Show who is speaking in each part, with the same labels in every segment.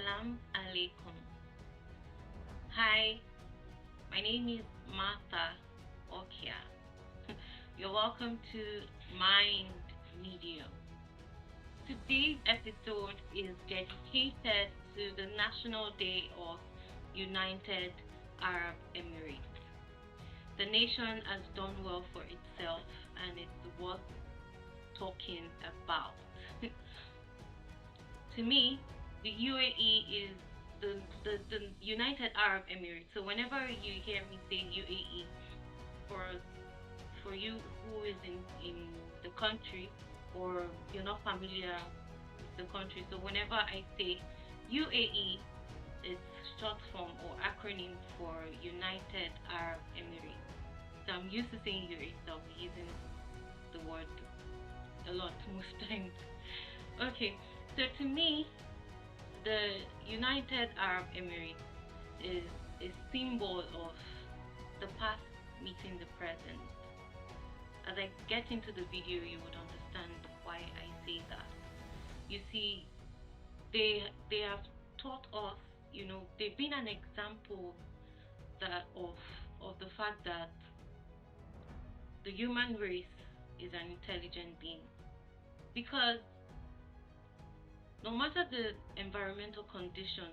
Speaker 1: Salam alaikum. Hi, my name is Martha Okiya. You're welcome to Mind Medium. Today's episode is dedicated to the National Day of United Arab Emirates. The nation has done well for itself and it's worth talking about. To me, the UAE is the United Arab Emirates. So whenever you hear me say UAE, for for you who is in the country or you're not familiar with the country, so whenever I say UAE, it's short form or acronym for United Arab Emirates. So I'm used to saying UAE, so I'll be using the word a lot most times. Okay, so to me, the United Arab Emirates is a symbol of the past meeting the present. As I get into the video, you would understand why I say that. You see, they have taught us, they've been an example that of the fact that the human race is an intelligent being. Because no matter the environmental condition,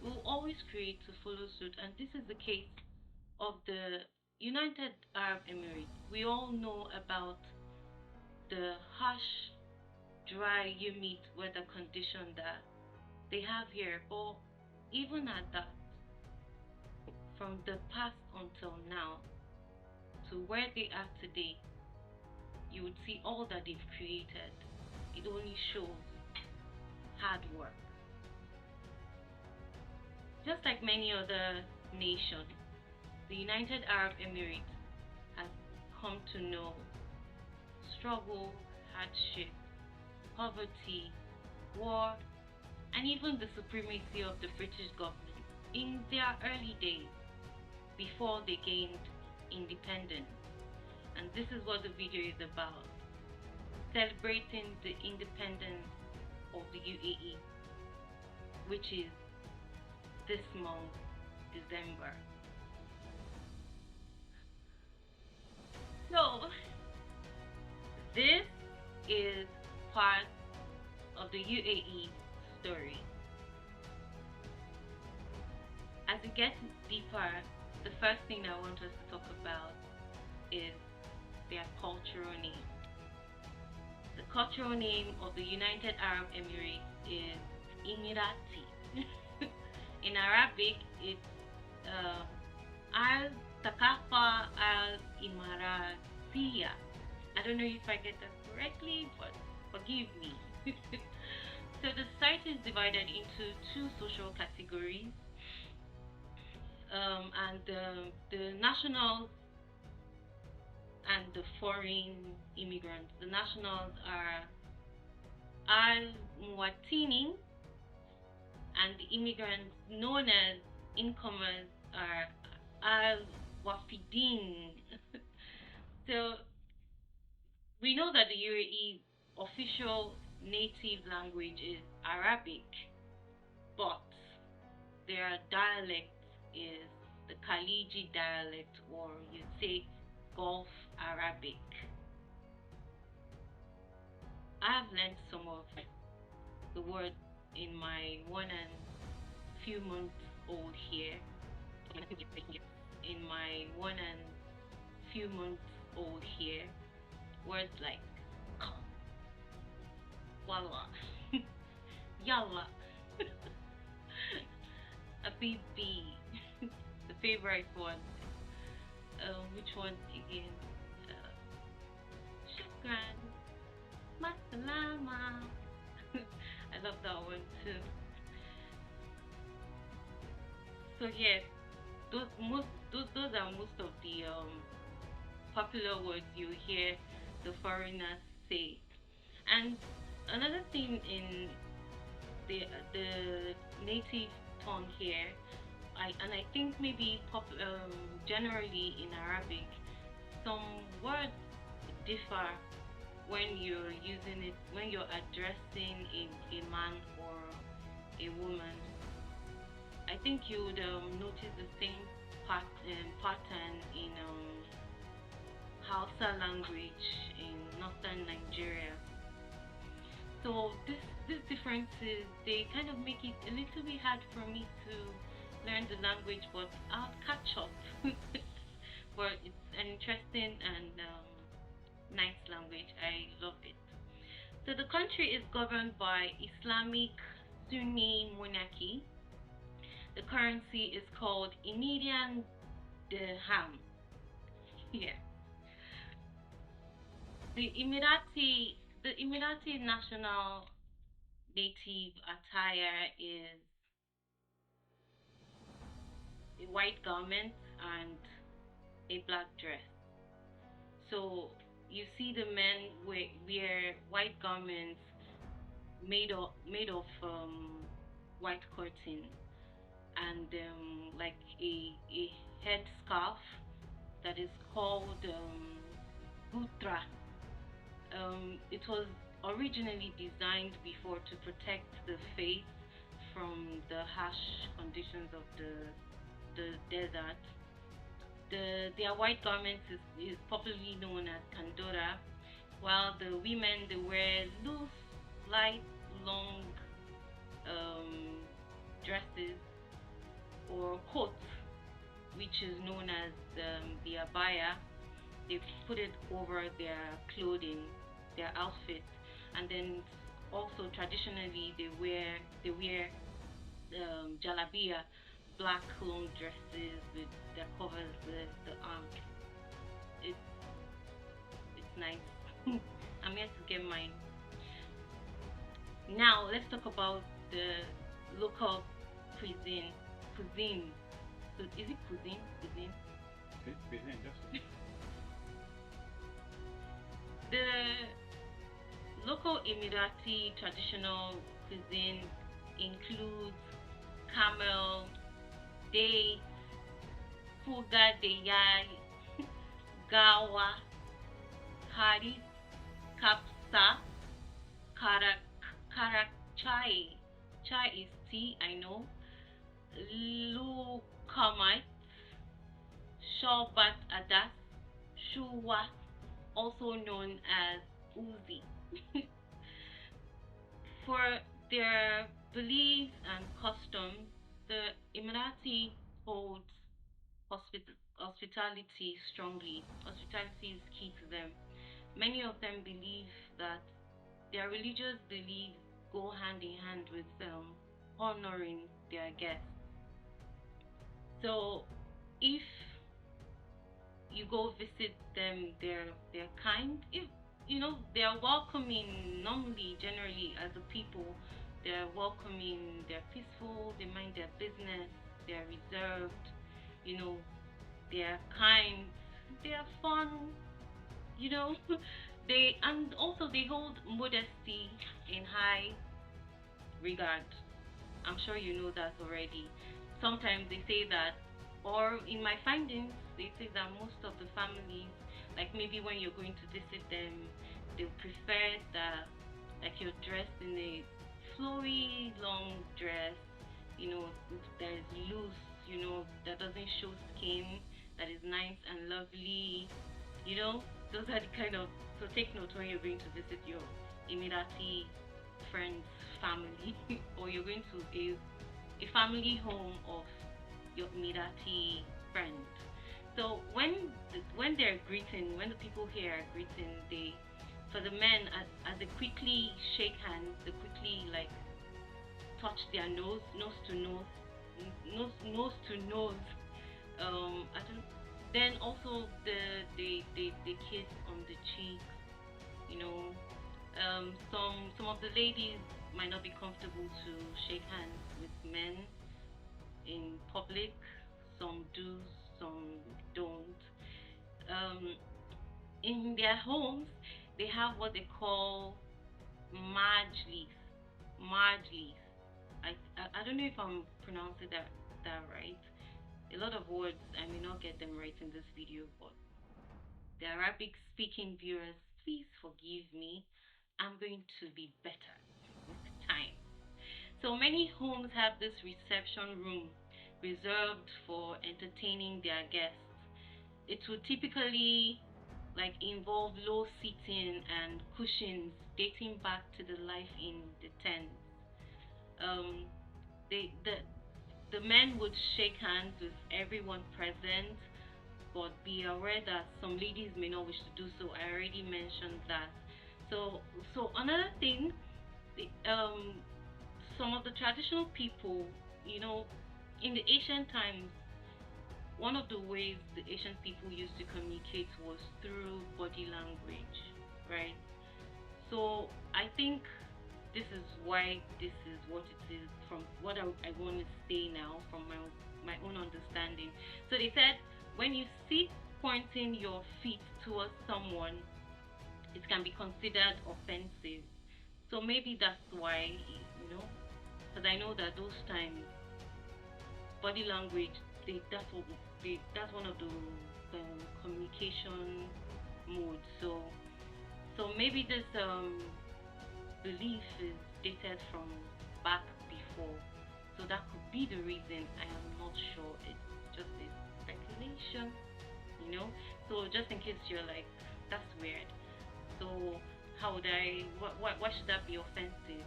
Speaker 1: we'll always create to follow suit, and this is the case of the United Arab Emirates. We all know about the harsh, dry, humid weather condition that they have here, but even at that, from the past until now to where they are today, you would see all that they've created. It only shows hard work. Just like many other nations, the United Arab Emirates has come to know struggle, hardship, poverty, war, and even the supremacy of the British government in their early days before they gained independence. And this is what the video is about, celebrating the independence of the UAE, which is this month, December. So, this is part of the UAE story. As we get deeper, the first thing I want us to talk about is their cultural name. The cultural name of the United Arab Emirates is Emirati. In Arabic, it's Al Takafa Al Imaratiya. I don't know if I get that correctly, but forgive me. So the site is divided into two social categories, and the nationals and the foreign immigrants. The nationals are Al Muwatinin, and the immigrants known as incomers are Al Wafidin. So we know that the UAE official native language is Arabic, but their dialect is the Khaliji dialect, or you'd say Gulf Arabic. I've learned some of the words in my 1 and few months old here. In my 1 and few months old here, words like come, wallah, yalla, a baby, the favorite one. Which one again? Shukran, masalama. I love that one too. So yes, those are most of the popular words you hear the foreigners say. And another thing in the native tongue here, I think maybe generally in Arabic, some words differ when you're using it, when you're addressing a man or a woman. I think you would notice the same pattern in Hausa language in northern Nigeria. So these differences they kind of make it a little bit hard for me to learn the language, but I'll catch up. But it's an interesting and nice language. I love it. So the country is governed by Islamic Sunni monarchy. The currency is called Indian dirham. Yeah. The Emirati national native attire is a white garment and a black dress. So you see the men wear white garments made of white cotton and like a head scarf that is called gutra. It was originally designed before to protect the face from the harsh conditions of the desert. Their white garments is popularly known as kandora, while the women they wear loose, light, long um, dresses or coats, which is known as the abaya. They put it over their clothing, their outfit, and then also traditionally they wear jalabia, black long dresses with that covers the arm. It's it's nice. I'm here to get mine. Now let's talk about the local cuisine. Cuisine. So is it cuisine? Cuisine.
Speaker 2: Cuisine, just
Speaker 1: The local Emirati traditional cuisine includes camel, dates, fuga de yai, gawa, haris, kapsa, karak, karak chai. Chai is tea, I know. Lukamite, shorbat adas, shuwa, also known as uzi. For their beliefs and customs, the Emirati holds hospitality strongly. Hospitality is key to them. Many of them believe that their religious beliefs go hand in hand with honoring their guests. So, if you go visit them, they're kind. If you know they're welcoming normally, generally as a people, they're welcoming, they're peaceful, they mind their business, they're reserved, you know, they're kind, they're fun, you know. They and also they hold modesty in high regard. I'm sure you know that already. Sometimes they say that, or in my findings, they say that most of the families, like maybe when you're going to visit them, they prefer that, like you're dressed in a flowy long dress, that is loose, that doesn't show skin, that is nice and lovely, those are the kind of. So take note when you're going to visit your Emirati friends, family, or you're going to a family home of your Emirati friend. So when they're greeting, when the people here are greeting, they for the men as they quickly shake hands, they quickly like touch their nose to nose, nose to nose. I don't. Then also the kiss on the cheek. You know, some of the ladies might not be comfortable to shake hands with men in public. Some do, some don't. Um, in their homes, they have what they call majlis. Majlis. I don't know if I'm pronouncing that right. A lot of words I may not get them right in this video, but the Arabic speaking viewers, please forgive me. I'm going to be better with time. So many homes have this reception room reserved for entertaining their guests. It would typically like involve low seating and cushions dating back to the life in the tents. Um, they the men would shake hands with everyone present, but be aware that some ladies may not wish to do so. I already mentioned that. So another thing, some of the traditional people, you know, in the ancient times, one of the ways the ancient people used to communicate was through body language, right? So I think this is why this is what it is from what I want to say now from my own understanding. So they said when you sit pointing your feet towards someone, it can be considered offensive. So maybe that's why, because I know that those times body language, that's one of the communication modes. So maybe this belief is dated from back before. So that could be the reason. I am not sure. It's just a speculation, you know. So just in case you're like, that's weird. So how would I? Why should that be offensive?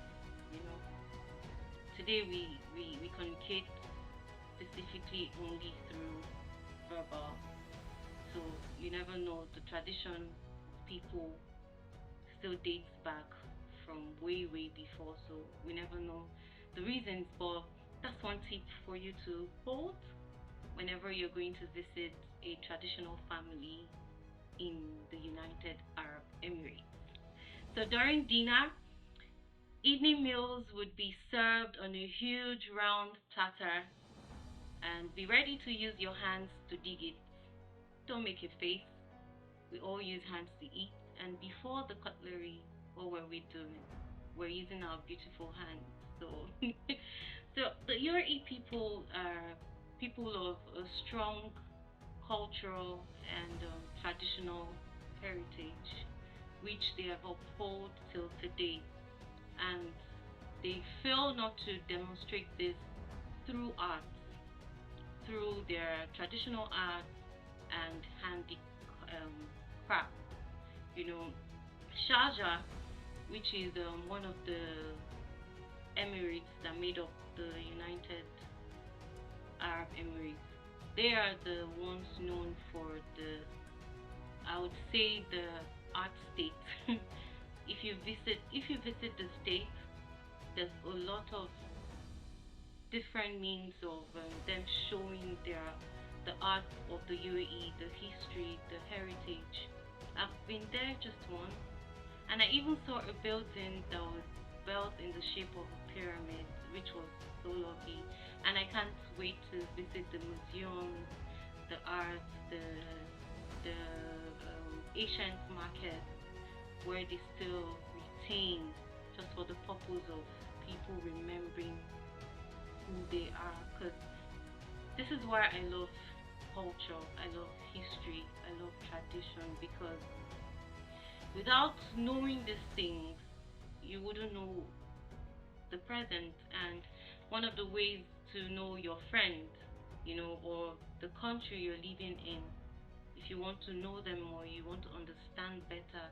Speaker 1: You know. Today we communicate specifically only through verbal. So you never know. The tradition people still dates back from way before, so we never know the reasons. But that's one tip for you to hold whenever you're going to visit a traditional family in the United Arab Emirates. So during dinner, evening meals would be served on a huge round platter, and be ready to use your hands to dig it. Don't make a face. We all use hands to eat, and before the cutlery, what were we doing? We're using our beautiful hands. So, so the UAE people are people of a strong cultural and traditional heritage, which they have upheld till today, and they fail not to demonstrate this through art, through their traditional art and handicraft. You know, Sharjah, which is one of the Emirates that made up the United Arab Emirates, they are the ones known for the, I would say, the art state. If you visit the state, there's a lot of different means of them showing the art of the UAE, the history, the heritage. I've been there just once, and I even saw a building that was built in the shape of a pyramid, which was so lovely. And I can't wait to visit the museums, the art, the ancient market, where they still retain just for the purpose of people remembering who they are. Because this is why I love culture, I love history, I love tradition, because without knowing these things, you wouldn't know the present. And one of the ways to know your friend, or the country you're living in, if you want to know them more, you want to understand better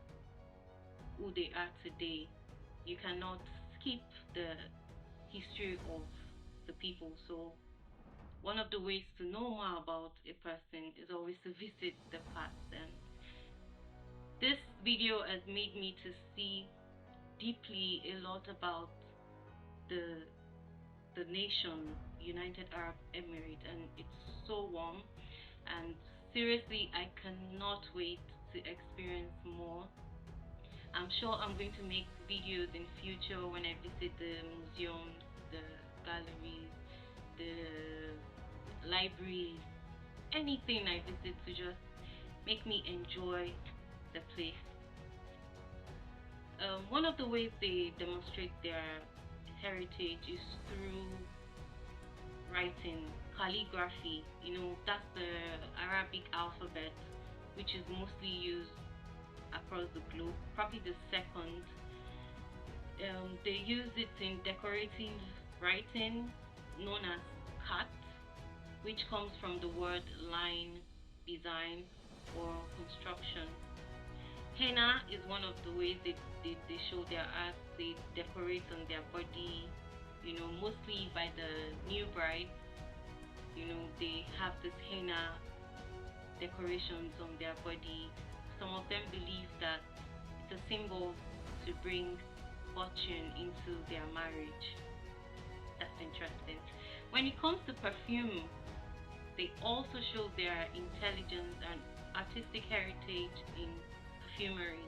Speaker 1: who they are today, you cannot skip the history of the people. So one of the ways to know more about a person is always to visit the past. And this video has made me to see deeply a lot about the nation United Arab Emirates, and it's so warm. And seriously, I cannot wait to experience more. I'm sure I'm going to make videos in future when I visit the museums, the galleries, the libraries, anything I visit to just make me enjoy the place. One of the ways they demonstrate their heritage is through writing, calligraphy. That's the Arabic alphabet, which is mostly used across the globe. Probably the second. They use it in decorative writing known as cut, which comes from the word line, design, or construction. Henna is one of the ways they show their art. They decorate on their body, mostly by the new bride. They have this henna decorations on their body. Some of them believe that it's a symbol to bring fortune into their marriage. That's interesting. When it comes to perfume, they also show their intelligence and artistic heritage in perfumery.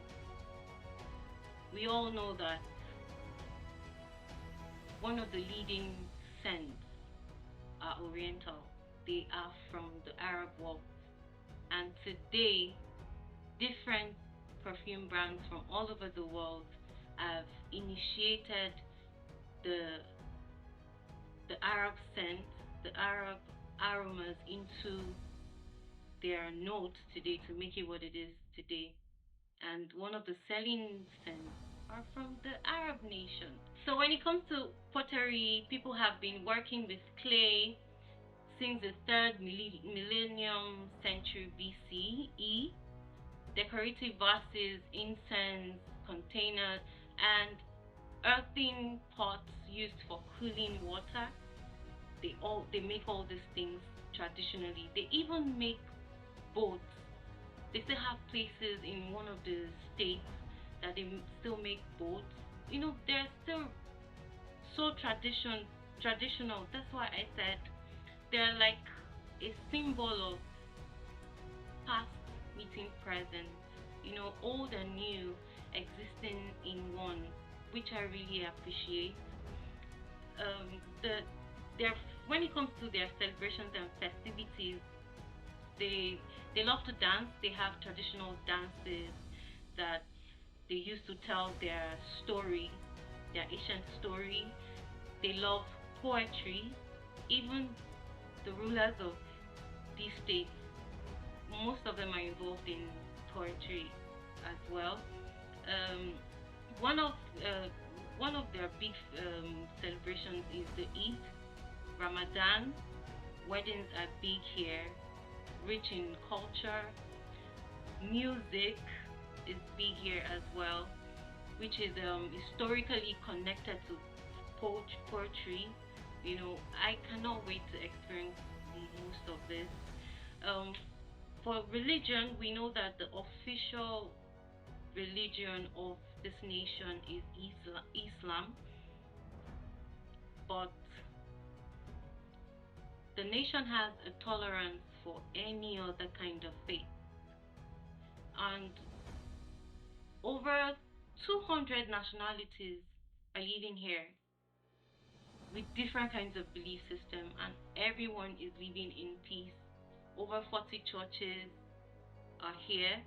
Speaker 1: We all know that one of the leading scents are oriental. They are from the Arab world. And today, different perfume brands from all over the world have initiated the the Arab scent, the Arab aromas into their notes today to make it what it is today. And one of the selling scents are from the Arab nation. So when it comes to pottery, people have been working with clay since the third millennium century BCE. Decorative vases, incense, containers, and earthen pots used for cooling water. They make all these things traditionally. They even make boats. They still have places in one of the states that they still make boats. They're still so traditional. That's why I said they're like a symbol of past meeting present. Old and new existing in one, which I really appreciate. The their When it comes to their celebrations and festivities, they they love to dance. They have traditional dances that they used to tell their story, their ancient story. They love poetry. Even the rulers of these states, most of them are involved in poetry as well. Um, one of uh, one of their big celebrations is the Eid, Ramadan. Weddings are big here, rich in culture. Music is big here as well, which is historically connected to poetry. I cannot wait to experience most of this. Um, for religion, we know that the official religion of this nation is Islam, but the nation has a tolerance for any other kind of faith. And over 200 nationalities are living here with different kinds of belief system, and everyone is living in peace. Over 40 churches are here,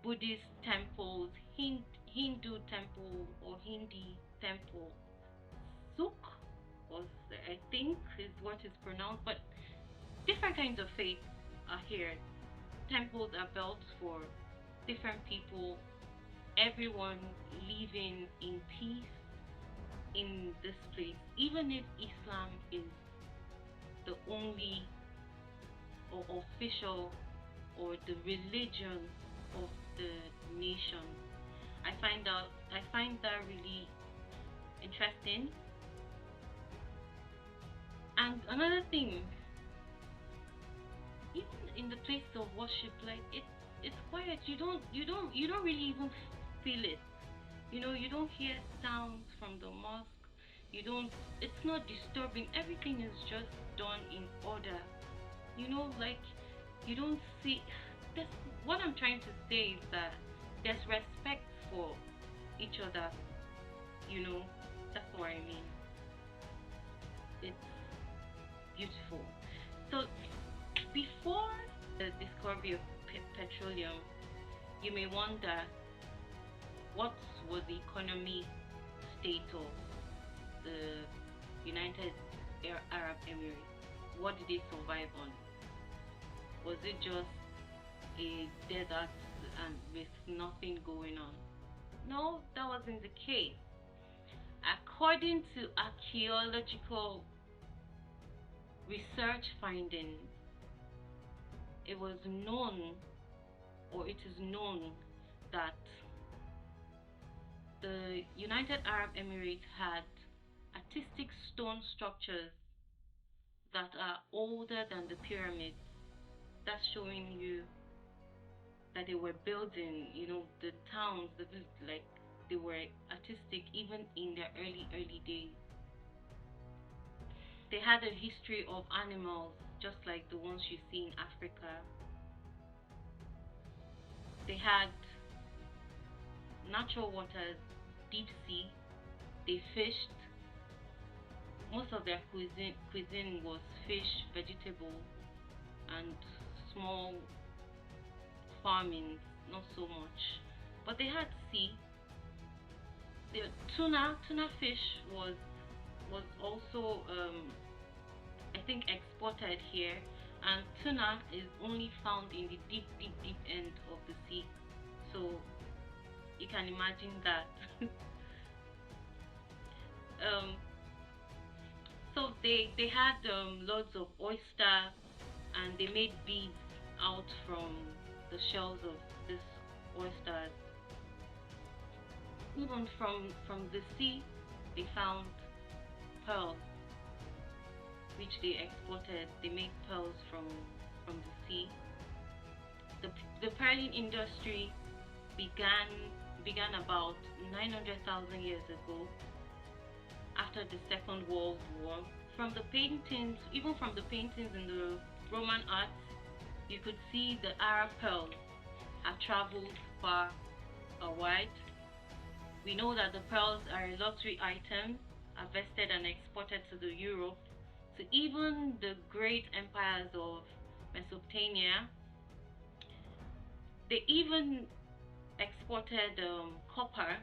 Speaker 1: Buddhist temples, Hindu temple or Hindi temple, Suk, or I think is what is pronounced, but different kinds of faiths are here. Temples are built for different people, everyone living in peace in this place, even if Islam is the only or official or the religion of the nation. I find that really interesting. And another thing, even in the place of worship, like it's quiet. You don't really even feel it. You don't hear sounds from the mosque. You don't. It's not disturbing. Everything is just done in order. Like you don't see. That's what I'm trying to say is that there's respect for each other. You know, that's what I mean. It's beautiful. So before the discovery of petroleum, you may wonder what was the economy state of the United Arab Emirates? What did they survive on? Was it just a desert and with nothing going on? No, that wasn't the case. according to archaeological research findings, it was known, or it is known, that the United Arab Emirates had artistic stone structures that are older than the pyramids. That's showing you that they were building, the towns, like they were artistic even in their early days. They had a history of animals just like the ones you see in Africa. They had natural waters, deep sea. They fished. Most of their cuisine was fish, vegetables, and small farming, not so much. But they had sea. The tuna fish was also I think exported here, and tuna is only found in the deep end of the sea. So you can imagine that. um, so they had loads of oyster, and they made beads out from the shells of this oysters. Even from the sea, they found pearls, which they exported. They made pearls from the sea. The pearling industry began about 900,000 years ago, after the Second World War. From the paintings, even from the paintings in the Roman art, you could see the Arab pearls have traveled far and wide. We know that the pearls are a luxury item, harvested and exported to the Europe, to even the great empires of Mesopotamia. They even exported copper.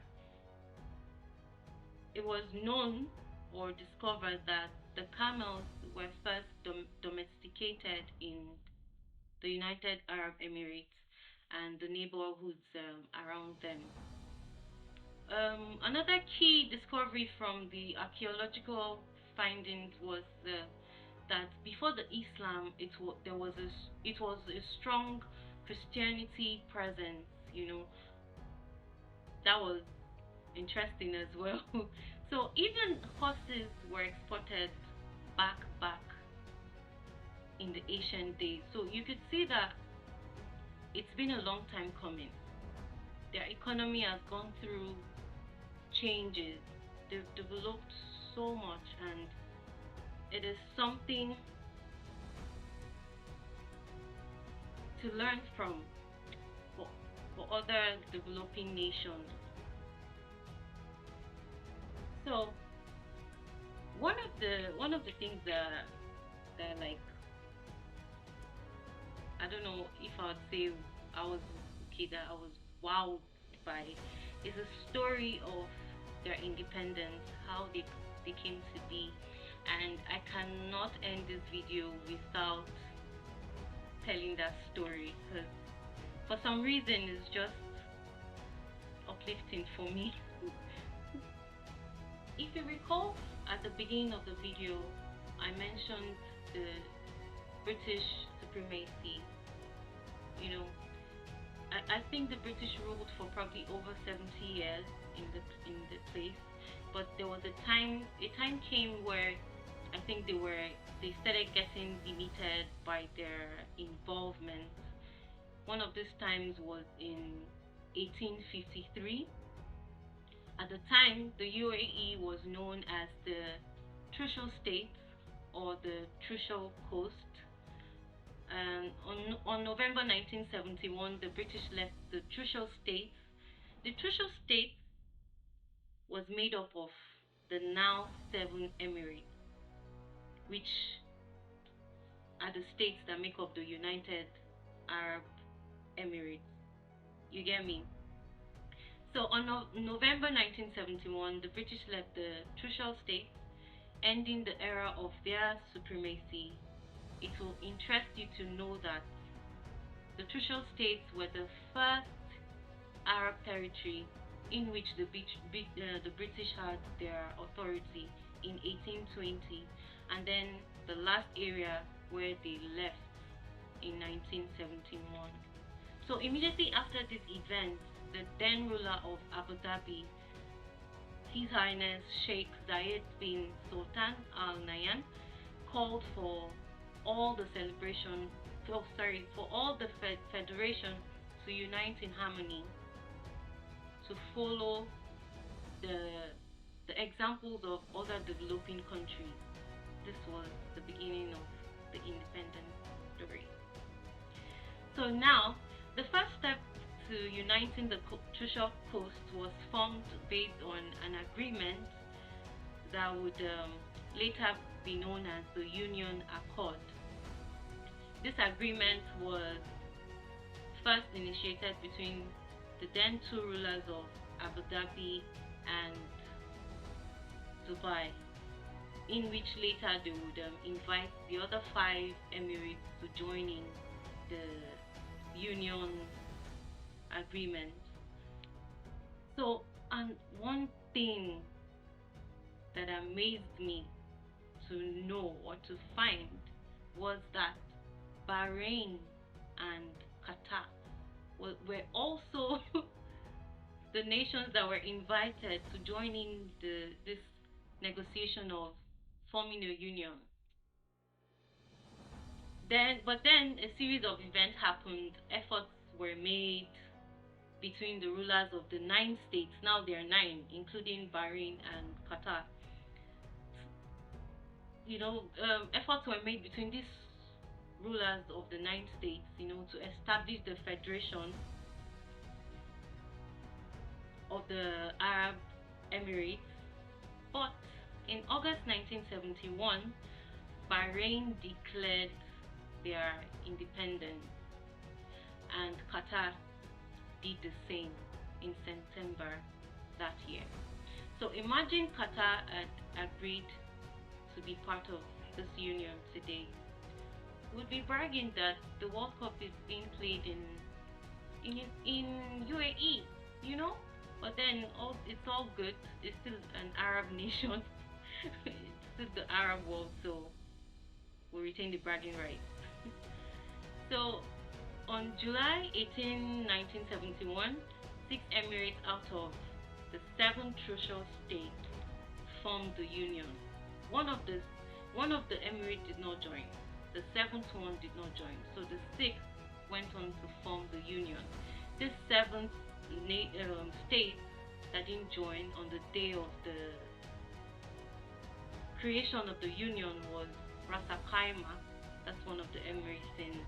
Speaker 1: It was known or discovered that the camels were first domesticated in the United Arab Emirates and the neighborhoods around them. Another key discovery from the archaeological findings was that before the Islam, it was a strong Christianity presence. That was interesting as well. So even horses were exported back in the ancient days. So you could see that it's been a long time coming. Their economy has gone through changes. They've developed so much, and it is something to learn from for, for other developing nations. So one of the things that like, I don't know if I would say I was okay, that I was wowed by, is a story of their independence, how they came to be. And I cannot end this video without telling that story, because for some reason it's just uplifting for me. If you recall, at the beginning of the video, I mentioned the British supremacy. I think the British ruled for probably over 70 years in the place, but there was a time came where I think they started getting limited by their involvement. One of these times was in 1853. At the time, the UAE was known as the Trucial State, or the Trucial Coast. And on November 1971, the British left the Trucial State. The Trucial State was made up of the now 7 Emirates, which are the states that make up the United Arab Emirates. You get me? So on November 1971, the British left the Trucial State, ending the era of their supremacy. It will interest you to know that the Trucial States were the first Arab territory in which the British had their authority in 1820, and then the last area where they left in 1971. So immediately after this event, the then ruler of Abu Dhabi, His Highness Sheikh Zayed bin Sultan Al Nahyan, called for all the celebration, for all the federation to unite in harmony, to follow the the examples of other developing countries. This was the beginning of the independence story. So now, the first step to uniting the Trucial Coast was formed based on an agreement that would later be known as the Union Accord. This agreement was first initiated between the then two rulers of Abu Dhabi and Dubai, in which later they would invite the other 5 Emirates to join in the Union Agreement. So, and one thing that amazed me to know or to find was that Bahrain and Qatar were also the nations that were invited to join in this negotiation of forming a union. But then a series of events happened. Efforts were made between the rulers of the 9 states. Now there are 9, including Bahrain and Qatar. Efforts were made between these rulers of the 9 states, to establish the federation of the Arab Emirates. But in August 1971, Bahrain declared their independence, and Qatar did the same in September that year. So imagine Qatar had agreed to be part of this union today. We'd be bragging that the World Cup is being played in UAE, But then it's all good. It's still an Arab nation. It's still the Arab world, so we retain the bragging rights. So on July 18, 1971, 6 Emirates out of the 7 Trucial states formed the union. One of the Emirates did not join. The 7th one did not join. So the 6th went on to form the union. This 7th state that didn't join on the day of the creation of the union was Ras Al Khaimah. That's one of the Emirates in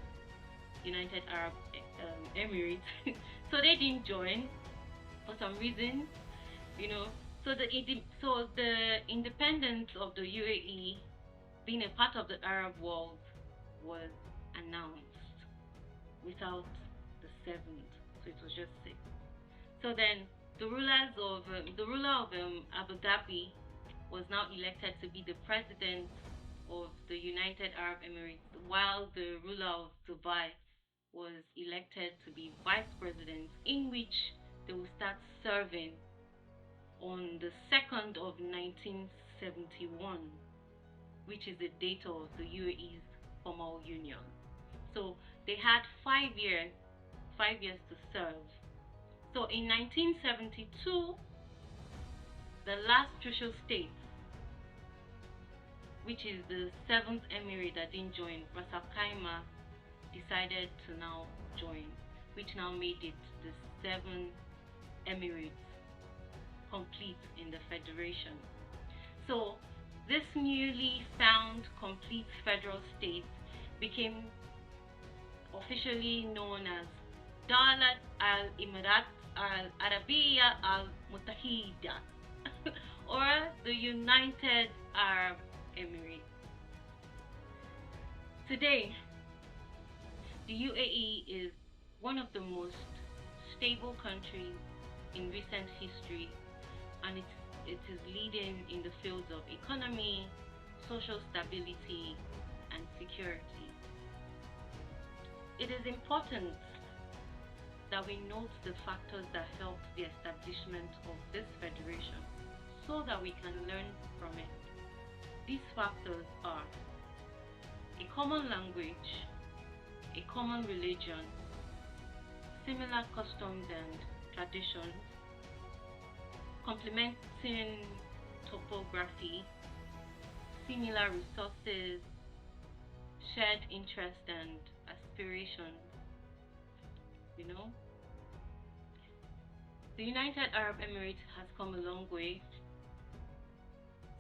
Speaker 1: United Arab Emirates. So they didn't join for some reason, So the independence of the UAE, being a part of the Arab world, was announced without the 7th. So it was just 6. So then the ruler of Abu Dhabi was now elected to be the president of the United Arab Emirates, while the ruler of Dubai was elected to be vice president, in which they will start serving on the 2nd of 1971, which is the date of the UAE's formal union. So they had 5 years to serve. So in 1972, the last Trucial state, which is the 7th Emirate that didn't join, Ras Al Khaimah, decided to now join, which now made it the 7 Emirates complete in the federation. So this newly found complete federal state became officially known as Dalat al-Emirates al-Arabiya al-Mutahida, or the United Arab Emirates. Today, the UAE is one of the most stable countries in recent history, and it is leading in the fields of economy, social stability, and security. It is important that we note the factors that helped the establishment of this federation so that we can learn from it. These factors are a common language, a common religion, similar customs and traditions, complementing topography, similar resources, shared interest and aspirations, you know. The United Arab Emirates has come a long way,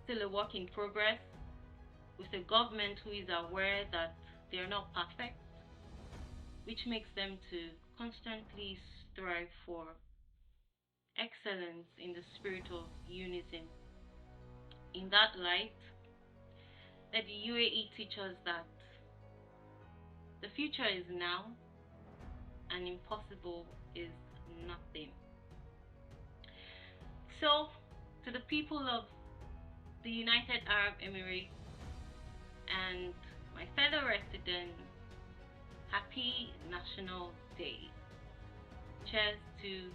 Speaker 1: still a work in progress, with a government who is aware that they are not perfect, which makes them to constantly strive for excellence in the spirit of unison. In that light, let the UAE teach us that the future is now and impossible is nothing. So, to the people of the United Arab Emirates and my fellow residents, happy National Day. Cheers to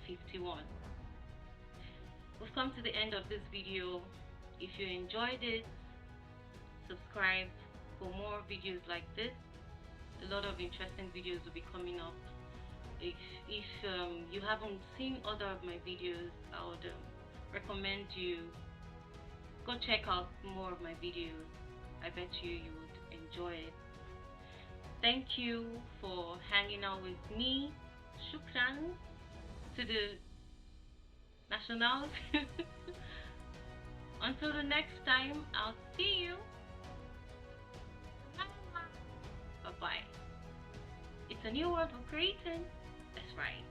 Speaker 1: 51. We've come to the end of this video. If you enjoyed it, subscribe for more videos like this. A lot of interesting videos will be coming up. If you haven't seen other of my videos, I would recommend you go check out more of my videos. I bet you would enjoy it. Thank you for hanging out with me. Shukran to the nationals. Until the next time, I'll see you. Bye bye. It's a new world we're creating. That's right.